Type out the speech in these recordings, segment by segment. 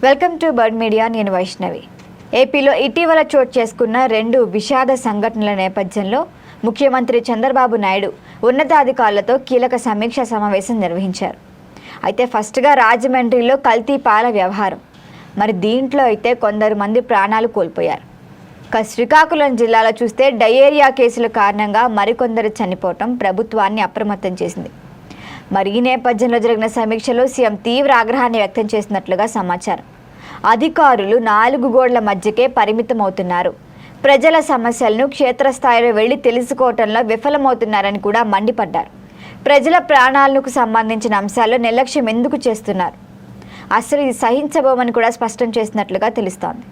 Welcome to bird media. నేను వైష్ణవి. ఏపీలో ఇటీవల చోటు చేసుకున్న 2 విషాద సంఘటనల నేపథ్యంలో ముఖ్యమంత్రి చంద్రబాబు నాయుడు ఉన్నతాధికారులతో కీలక సమీక్షా సమావేశం నిర్వహించారు. అయితే ఫస్ట్గా రాజమండ్రిలో కల్తీ పాల వ్యవహారం. మరి దీంట్లో అయితే కొందరు మంది ప్రాణాలు కోల్పోయారు. శ్రీకాకుళం జిల్లాలో చూస్తే డయేరియా కేసుల కారణంగా మరికొందరు చనిపోవటం ప్రభుత్వాన్ని అప్రమత్తం చేసింది. మరి ఈ నేపథ్యంలో జరిగిన సమీక్షలో సీఎం తీవ్ర ఆగ్రహాన్ని వ్యక్తం చేసినట్లుగా సమాచారం. అధికారులు 4 గోడల మధ్యకే పరిమితం అవుతున్నారు, ప్రజల సమస్యలను క్షేత్రస్థాయిలో వెళ్లి తెలుసుకోవటంలో విఫలమవుతున్నారని కూడా మండిపడ్డారు. ప్రజల ప్రాణాలకు సంబంధించిన అంశాల్లో నిర్లక్ష్యం ఎందుకు చేస్తున్నారు, అసలు ఇది సహించబోమని కూడా స్పష్టం చేసినట్లుగా తెలుస్తోంది.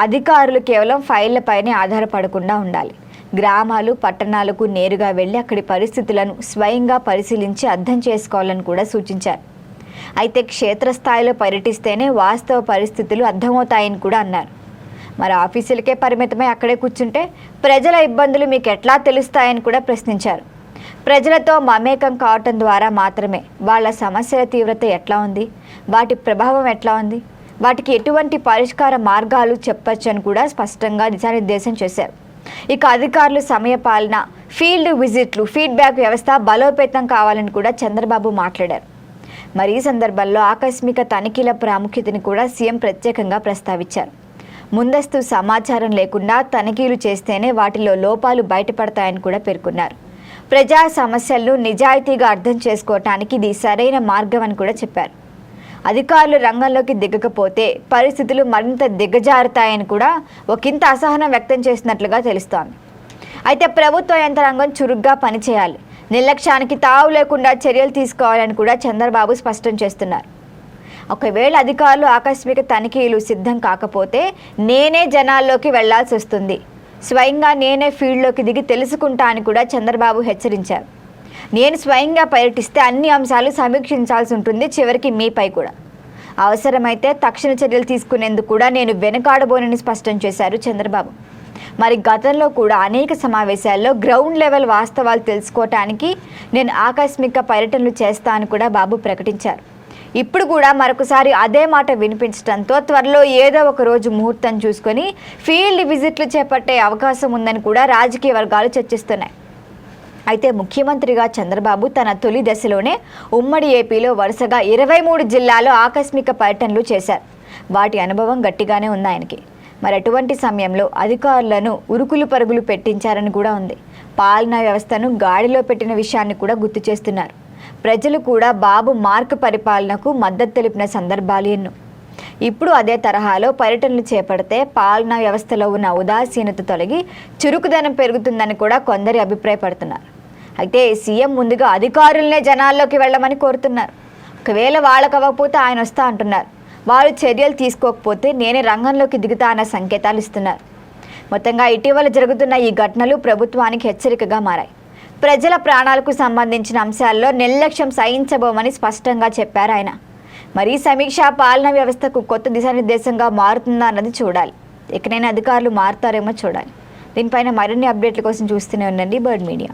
అధికారులు కేవలం ఫైళ్లపైనే ఆధారపడకుండా ఉండాలి. గ్రామాలు పట్టణాలకు నేరుగా వెళ్లి అక్కడి పరిస్థితులను స్వయంగా పరిశీలించి అర్థం చేసుకోవాలని కూడా సూచించారు. అయితే క్షేత్రస్థాయిలో పర్యటిస్తేనే వాస్తవ పరిస్థితులు అర్థమవుతాయని కూడా అన్నారు. మరి ఆఫీసులకే పరిమితమై అక్కడే కూర్చుంటే ప్రజల ఇబ్బందులు మీకు ఎట్లా తెలుస్తాయని కూడా ప్రశ్నించారు. ప్రజలతో మమేకం కావటం ద్వారా మాత్రమే వాళ్ళ సమస్యల తీవ్రత ఎట్లా ఉంది, వాటి ప్రభావం ఎట్లా ఉంది, వాటికి ఎటువంటి పరిష్కార మార్గాలు చెప్పొచ్చని కూడా స్పష్టంగా దిశానిర్దేశం చేశారు. ఇక అధికారులు సమయపాలన, ఫీల్డ్ విజిట్లు, ఫీడ్బ్యాక్ వ్యవస్థ బలోపేతం కావాలని కూడా చంద్రబాబు మాట్లాడారు. మరి ఈ సందర్భంలో ఆకస్మిక తనిఖీల ప్రాముఖ్యతని కూడా సీఎం ప్రత్యేకంగా ప్రస్తావించారు. ముందస్తు సమాచారం లేకుండా తనిఖీలు చేస్తేనే వాటిలో లోపాలు బయటపడతాయని కూడా పేర్కొన్నారు. ప్రజా సమస్యలను నిజాయితీగా అర్థం చేసుకోవటానికి ఇది సరైన మార్గం అని కూడా చెప్పారు. అధికారులు రంగంలోకి దిగకపోతే పరిస్థితులు మరింత దిగజారుతాయని కూడా ఒకంత అసహనం వ్యక్తం చేసినట్లుగా తెలుస్తోంది. అయితే ప్రభుత్వ యంత్రాంగం చురుగ్గా పనిచేయాలి, నిర్లక్ష్యానికి తావు లేకుండా చర్యలు తీసుకోవాలని కూడా చంద్రబాబు స్పష్టం చేస్తున్నారు. ఒకవేళ అధికారులు ఆకస్మిక తనిఖీలు సిద్ధం కాకపోతే నేనే జనాల్లోకి వెళ్లాల్సి వస్తుంది, స్వయంగా నేనే ఫీల్డ్లోకి దిగి తెలుసుకుంటా అని కూడా చంద్రబాబు హెచ్చరించారు. నేను స్వయంగా పర్యటిస్తే అన్ని అంశాలు సమీక్షించాల్సి ఉంటుంది, చివరికి మీపై కూడా అవసరమైతే తక్షణ చర్యలు తీసుకునేందుకు కూడా నేను వెనుకాడబోనని స్పష్టం చేశారు చంద్రబాబు. మరి గతంలో కూడా అనేక సమావేశాల్లో గ్రౌండ్ లెవెల్ వాస్తవాలు తెలుసుకోవటానికి నేను ఆకస్మిక పర్యటనలు చేస్తానని కూడా బాబు ప్రకటించారు. ఇప్పుడు కూడా మరొకసారి అదే మాట వినిపించడంతో త్వరలో ఏదో ఒక రోజు ముహూర్తం చూసుకొని ఫీల్డ్ విజిట్లు చేపట్టే అవకాశం ఉందని కూడా రాజకీయ వర్గాలు చర్చిస్తున్నాయి. అయితే ముఖ్యమంత్రిగా చంద్రబాబు తన తొలి దశలోనే ఉమ్మడి ఏపీలో వరుసగా 23 జిల్లాల్లో ఆకస్మిక పర్యటనలు చేశారు. వాటి అనుభవం గట్టిగానే ఉంది ఆయనకి. మరి అటువంటి సమయంలో అధికారులను ఉరుకులు పరుగులు పెట్టించారని కూడా ఉంది. పాలనా వ్యవస్థను గాడిలో పెట్టిన విషయాన్ని కూడా గుర్తు చేస్తున్నారు. ప్రజలు కూడా బాబు మార్క్ పరిపాలనకు మద్దతు తెలిపిన సందర్భాలు ఎన్నో. ఇప్పుడు అదే తరహాలో పర్యటనలు చేపడితే పాలనా వ్యవస్థలో ఉన్న ఉదాసీనత తొలగి చురుకుదనం పెరుగుతుందని కూడా కొందరు అభిప్రాయపడుతున్నారు. అయితే సీఎం ముందుగా అధికారులనే జనాల్లోకి వెళ్ళమని కోరుతున్నారు. ఒకవేళ వాళ్ళకు అవ్వకపోతే ఆయన వస్తా అంటున్నారు. వాళ్ళు చర్యలు తీసుకోకపోతే నేనే రంగంలోకి దిగుతా అన్న సంకేతాలు ఇస్తున్నారు. మొత్తంగా ఇటీవల జరుగుతున్న ఈ ఘటనలు ప్రభుత్వానికి హెచ్చరికగా మారాయి. ప్రజల ప్రాణాలకు సంబంధించిన అంశాల్లో నిర్లక్ష్యం సహించబోమని స్పష్టంగా చెప్పారు ఆయన. మరి సమీక్ష పాలనా వ్యవస్థకు కొత్త దిశానిర్దేశంగా మారుతుందా అన్నది చూడాలి. ఎక్కడైనా అధికారులు మారుతారేమో చూడాలి. దీనిపైన మరిన్ని అప్డేట్ల కోసం చూస్తూనే ఉండండి బర్డ్ మీడియా.